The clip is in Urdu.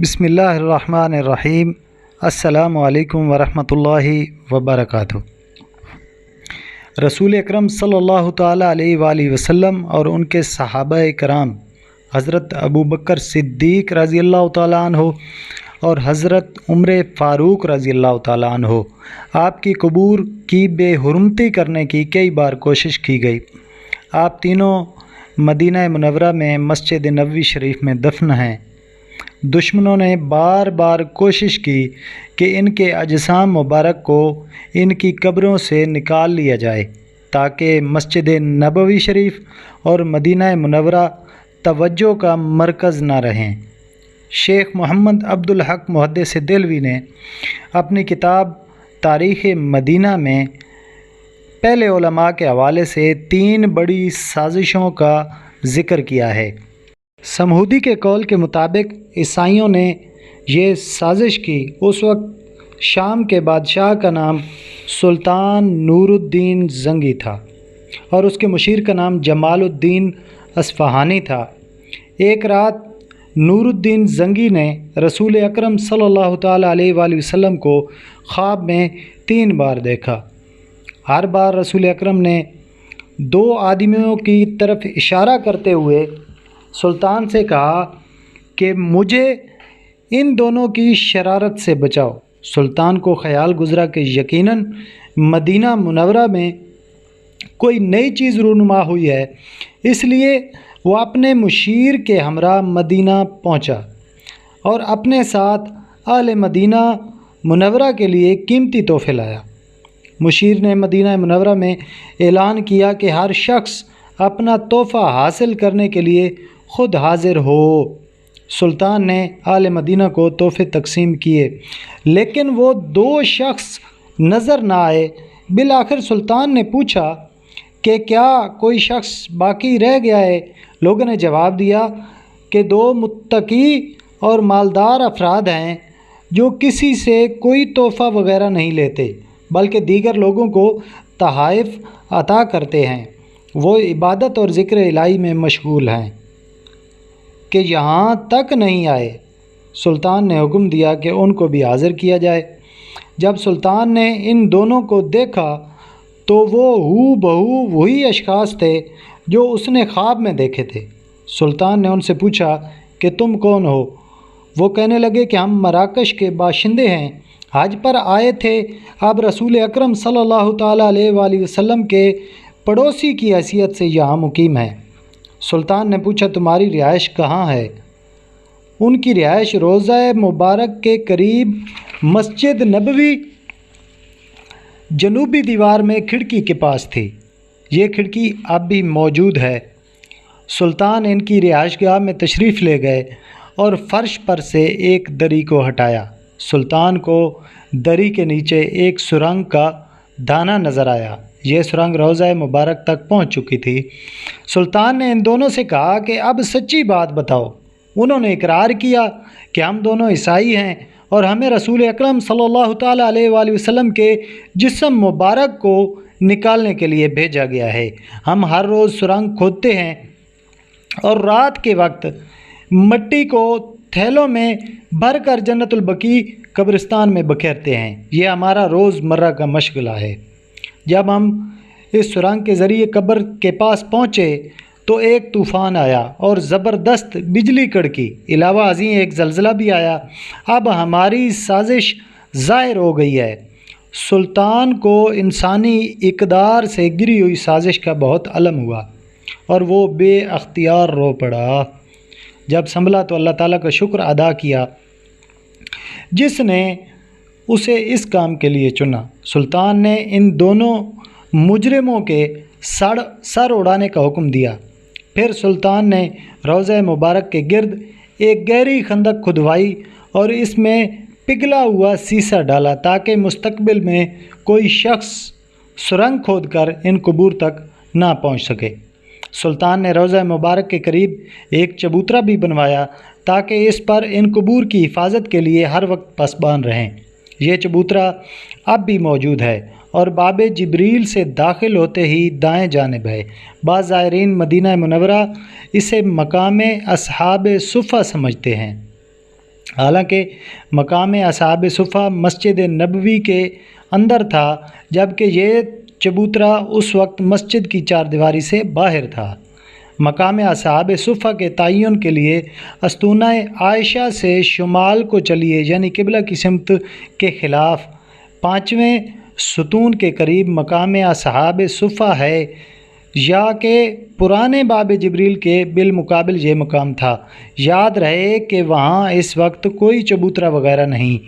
بسم اللہ الرحمن الرحیم۔ السلام علیکم ورحمۃ اللہ وبرکاتہ۔ رسول اکرم صلی اللہ تعالیٰ علیہ وآلہ وسلم اور ان کے صحابہ کرام حضرت ابو بکر صدیق رضی اللہ تعالیٰ عنہ اور حضرت عمر فاروق رضی اللہ تعالیٰ عنہ آپ کی قبور کی بے حرمتی کرنے کی کئی بار کوشش کی گئی۔ آپ تینوں مدینہ منورہ میں مسجد نبوی شریف میں دفن ہیں۔ دشمنوں نے بار بار کوشش کی کہ ان کے اجسام مبارک کو ان کی قبروں سے نکال لیا جائے تاکہ مسجد نبوی شریف اور مدینہ منورہ توجہ کا مرکز نہ رہیں۔ شیخ محمد عبدالحق محدث دہلوی نے اپنی کتاب تاریخ مدینہ میں پہلے علماء کے حوالے سے 3 بڑی سازشوں کا ذکر کیا ہے۔ سمہودی کے قول کے مطابق عیسائیوں نے یہ سازش کی۔ اس وقت شام کے بادشاہ کا نام سلطان نور الدین زنگی تھا اور اس کے مشیر کا نام جمال الدین اصفہانی تھا۔ ایک رات نور الدین زنگی نے رسول اکرم صلی اللہ تعالیٰ علیہ وآلہ وسلم کو خواب میں 3 بار دیکھا۔ ہر بار رسول اکرم نے 2 آدمیوں کی طرف اشارہ کرتے ہوئے سلطان سے کہا کہ مجھے ان دونوں کی شرارت سے بچاؤ۔ سلطان کو خیال گزرا کہ یقیناً مدینہ منورہ میں کوئی نئی چیز رونما ہوئی ہے، اس لیے وہ اپنے مشیر کے ہمراہ مدینہ پہنچا اور اپنے ساتھ اہل مدینہ منورہ کے لیے قیمتی تحفے لایا۔ مشیر نے مدینہ منورہ میں اعلان کیا کہ ہر شخص اپنا تحفہ حاصل کرنے کے لیے خود حاضر ہو۔ سلطان نے اہل مدینہ کو تحفے تقسیم کیے لیکن وہ 2 شخص نظر نہ آئے۔ بالآخر سلطان نے پوچھا کہ کیا کوئی شخص باقی رہ گیا ہے؟ لوگوں نے جواب دیا کہ 2 متقی اور مالدار افراد ہیں جو کسی سے کوئی تحفہ وغیرہ نہیں لیتے بلکہ دیگر لوگوں کو تحائف عطا کرتے ہیں۔ وہ عبادت اور ذکر الہی میں مشغول ہیں کہ یہاں تک نہیں آئے۔ سلطان نے حکم دیا کہ ان کو بھی حاضر کیا جائے۔ جب سلطان نے ان دونوں کو دیکھا تو وہ ہو بہو وہی اشخاص تھے جو اس نے خواب میں دیکھے تھے۔ سلطان نے ان سے پوچھا کہ تم کون ہو؟ وہ کہنے لگے کہ ہم مراکش کے باشندے ہیں، حج پر آئے تھے، اب رسول اکرم صلی اللہ تعالیٰ علیہ وآلہ وسلم کے پڑوسی کی حیثیت سے یہاں مقیم ہیں۔ سلطان نے پوچھا تمہاری رہائش کہاں ہے؟ ان کی رہائش روضہ مبارک کے قریب مسجد نبوی جنوبی دیوار میں کھڑکی کے پاس تھی۔ یہ کھڑکی اب بھی موجود ہے۔ سلطان ان کی رہائش گاہ میں تشریف لے گئے اور فرش پر سے ایک دری کو ہٹایا۔ سلطان کو دری کے نیچے ایک سرنگ کا دانہ نظر آیا۔ یہ سرنگ روضہ مبارک تک پہنچ چکی تھی۔ سلطان نے ان دونوں سے کہا کہ اب سچی بات بتاؤ۔ انہوں نے اقرار کیا کہ ہم دونوں عیسائی ہیں اور ہمیں رسول اکرم صلی اللہ تعالیٰ علیہ وآلہ وسلم کے جسم مبارک کو نکالنے کے لیے بھیجا گیا ہے۔ ہم ہر روز سرنگ کھودتے ہیں اور رات کے وقت مٹی کو تھیلوں میں بھر کر جنت البقیع قبرستان میں بکھیرتے ہیں۔ یہ ہمارا روز مرہ کا مشغلہ ہے۔ جب ہم اس سرنگ کے ذریعے قبر کے پاس پہنچے تو ایک طوفان آیا اور زبردست بجلی کڑکی، علاوہ ازیں ایک زلزلہ بھی آیا۔ اب ہماری سازش ظاہر ہو گئی ہے۔ سلطان کو انسانی اقدار سے گری ہوئی سازش کا بہت علم ہوا اور وہ بے اختیار رو پڑا۔ جب سنبھلا تو اللہ تعالیٰ کا شکر ادا کیا جس نے اسے اس کام کے لیے چنا۔ سلطان نے ان دونوں مجرموں کے سر اڑانے کا حکم دیا۔ پھر سلطان نے روضہ مبارک کے گرد ایک گہری خندق کھدوائی اور اس میں پگھلا ہوا سیسا ڈالا تاکہ مستقبل میں کوئی شخص سرنگ کھود کر ان قبور تک نہ پہنچ سکے۔ سلطان نے روضہ مبارک کے قریب ایک چبوترا بھی بنوایا تاکہ اس پر ان قبور کی حفاظت کے لیے ہر وقت پاسبان رہیں۔ یہ چبوترا اب بھی موجود ہے اور باب جبریل سے داخل ہوتے ہی دائیں جانب ہے۔ بعض زائرین مدینہ منورہ اسے مقام اصحاب صفہ سمجھتے ہیں۔ حالانکہ مقام اصحاب صفہ مسجد نبوی کے اندر تھا، جبکہ یہ چبوترا اس وقت مسجد کی چار دیواری سے باہر تھا۔ مقام اصحاب صفہ کے تعین کے لیے استونہ عائشہ سے شمال کو چلیے، یعنی قبلہ کی سمت کے خلاف 5ویں ستون کے قریب مقام اصحاب صفہ ہے، یا کہ پرانے باب جبریل کے بالمقابل یہ مقام تھا۔ یاد رہے کہ وہاں اس وقت کوئی چبوترا وغیرہ نہیں۔